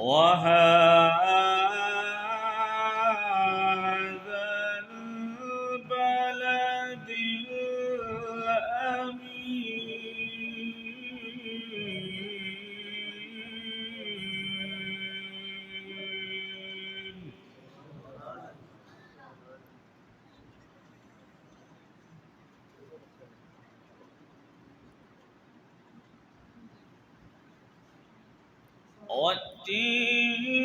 وهذا البلد الأمين. والتين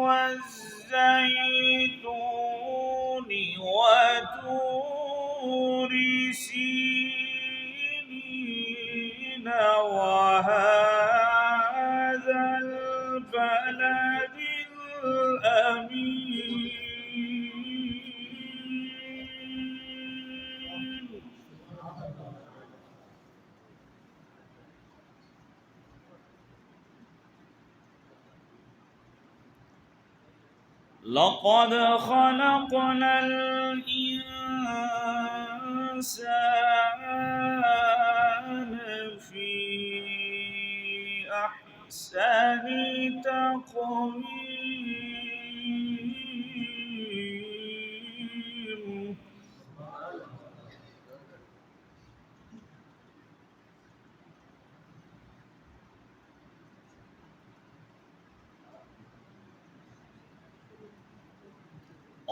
والزيتون وطور سينين وهذا البلد الأمين. لقد خلقنا الإنسان في أحسن تقويم.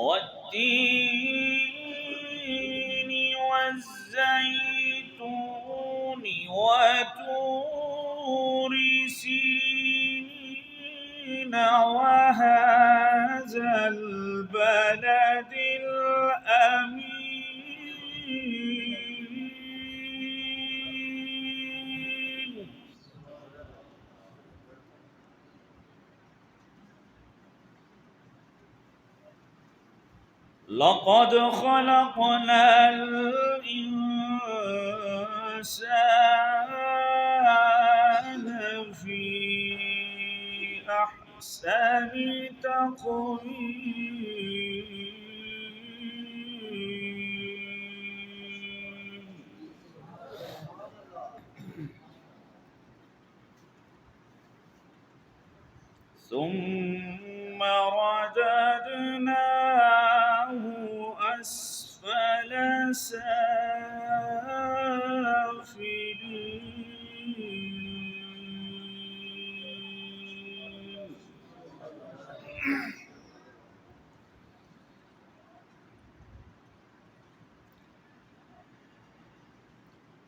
والتين والزيتون وطور سينين وهذا البلد الأمين. لقد خلقنا الإنسان في أحسن تقويم. ثم رددناه أسفل سافلين.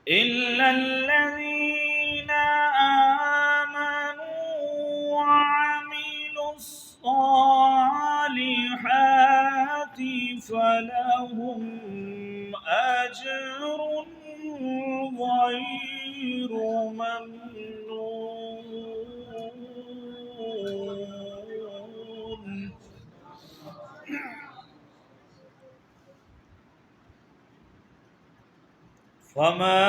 إلا الذين آمنوا وعملوا الصالحات فلهم أجر غير ممنون. فما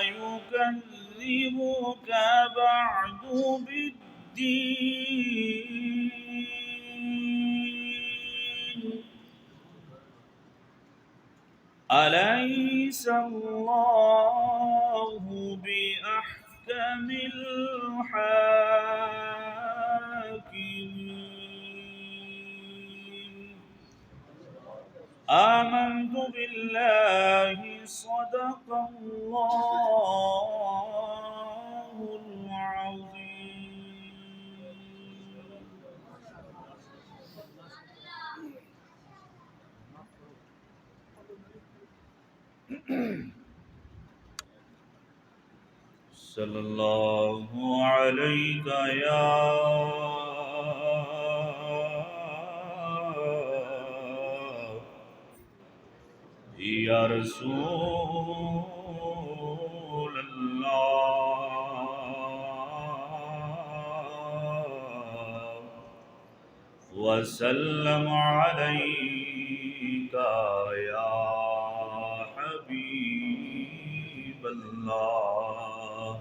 يكذبك بعد بالدين. أليس الله بأحكم الحاكمين. آمنت بالله صدق الله العظيم. صلى الله عليك يا رسول الله وسلم عليك يا حبيب الله.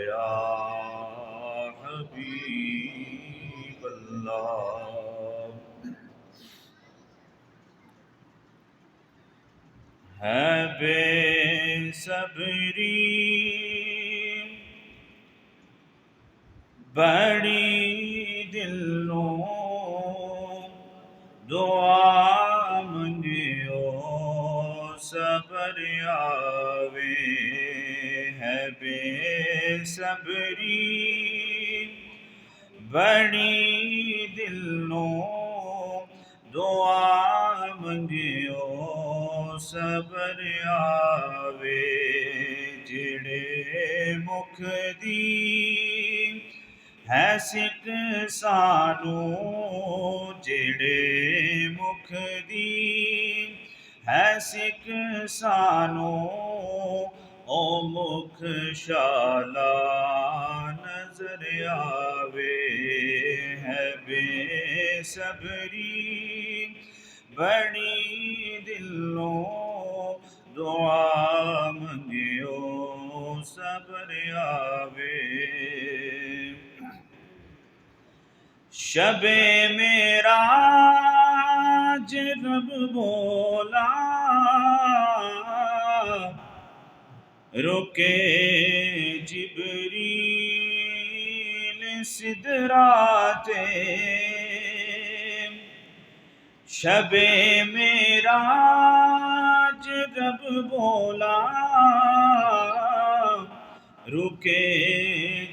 یا حبیب اللہ۔ ہے بے صبری بڑی دلوں دعا منگیو صبر آوے۔ ہے بے صبری بڑی دلوں دعا منگیو صبر آوے۔ جڑے مکھ دی ہے سکھ سانو، جڑے مکھ دی ہے سکھ سانو، او مکھ شالا نظر آوے۔ ہے بے صبری بڑی دلوں دعا منگیو صبر آوے۔ شب معراج رب بولا رکے جبریل سدراتے۔ شب معراج رب بولا رکے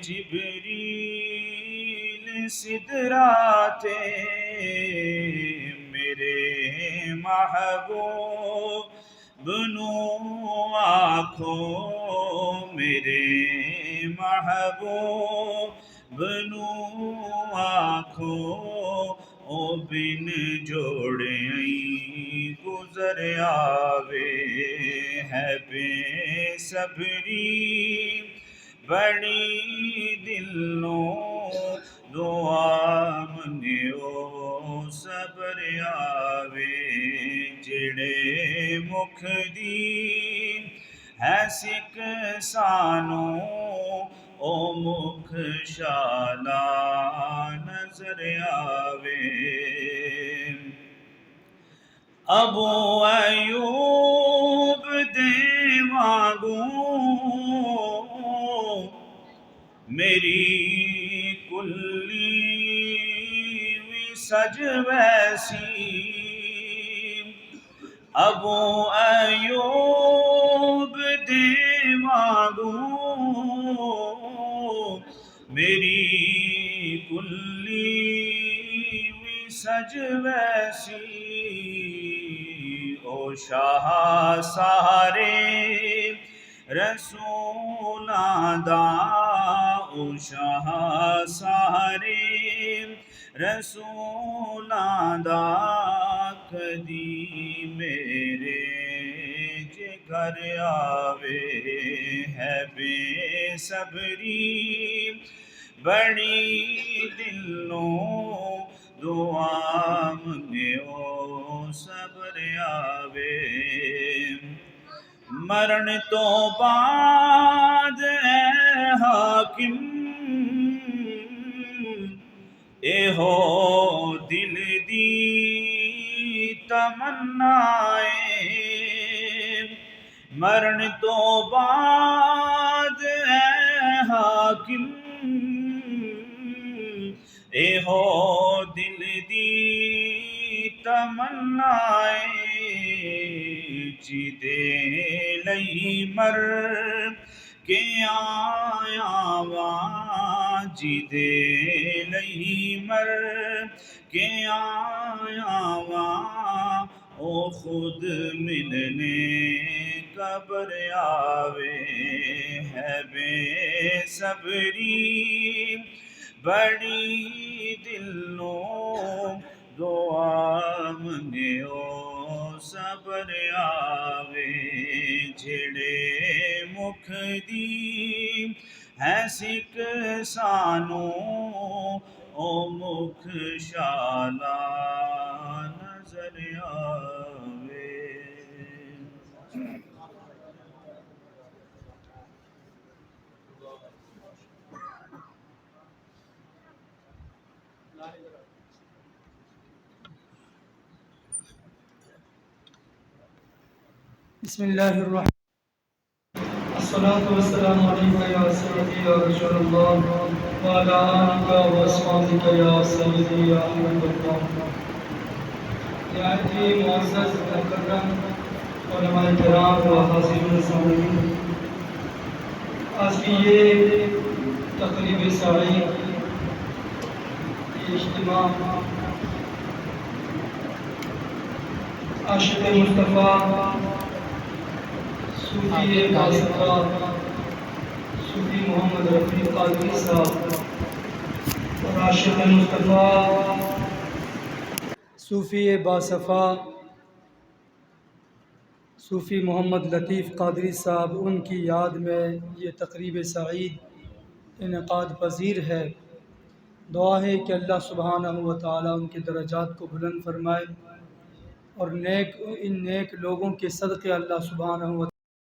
جبریل سدراتے۔ میرے محبوب بنو آنکھو، میرے محبوب بنو آنکھو، او بن جوڑے گزر آوے۔ ہے بے صبری بڑی دلوں دعا منگیو صبر آوے۔ جڑے مکھ دی ہے سکھ سانو، او مکھ شالا نظر آوے۔ ابو ایوب دے وانگوں میری کلی وی سج ویسی۔ ابو ایوب دے وانگوں میری کلی وی سج ویسی۔ او شاہ سارے رسولاں دا، او شاہ سارے رسولاں دا، کدی میرے گھر آوے۔ ہے بے صبری بڑی دلوں دعا منگیو صبر آوے۔ مرن تو بعد اے حاکم اے ہو دل دی تمنائے۔ مرن تو بعد اے حاکم اے ہو دل دی تمنائے۔ جیدے لئی مر کے آیا واں، جیدے لئی مر کے آیا واں، او خود ملنے قبر آوے۔ ہے بے صبری بڑی دلوں دعا منگیو صبر آوے۔ جڑے مکھ دی ہے سکھ سانو، او مکھ شالا نظر آوے۔ بسم اللہ الرحمن الصلاة والسلام علیکہ یا سیدی یا رسول اللہ وعلا آلکہ واصحابکہ یا سیدی یا حبیب اللہ۔ نہایت ہی معزز مکرم علماء کرام و حاضرین سامعین، آج کی یہ تقریب ساڑی یہ اجتماع عاشق مصطفیٰ صوفی باصفا صوفی محمد رفیع قادری صاحب اور عاشق مصطفیٰ صوفی باصفا صوفی محمد لطیف قادری صاحب، ان کی یاد میں یہ تقریب سعید انعقاد پذیر ہے۔ دعا ہے کہ اللہ سبحانہ و تعالیٰ ان کے درجات کو بلند فرمائے اور ان نیک لوگوں کے صدقے اللہ سبحانہ و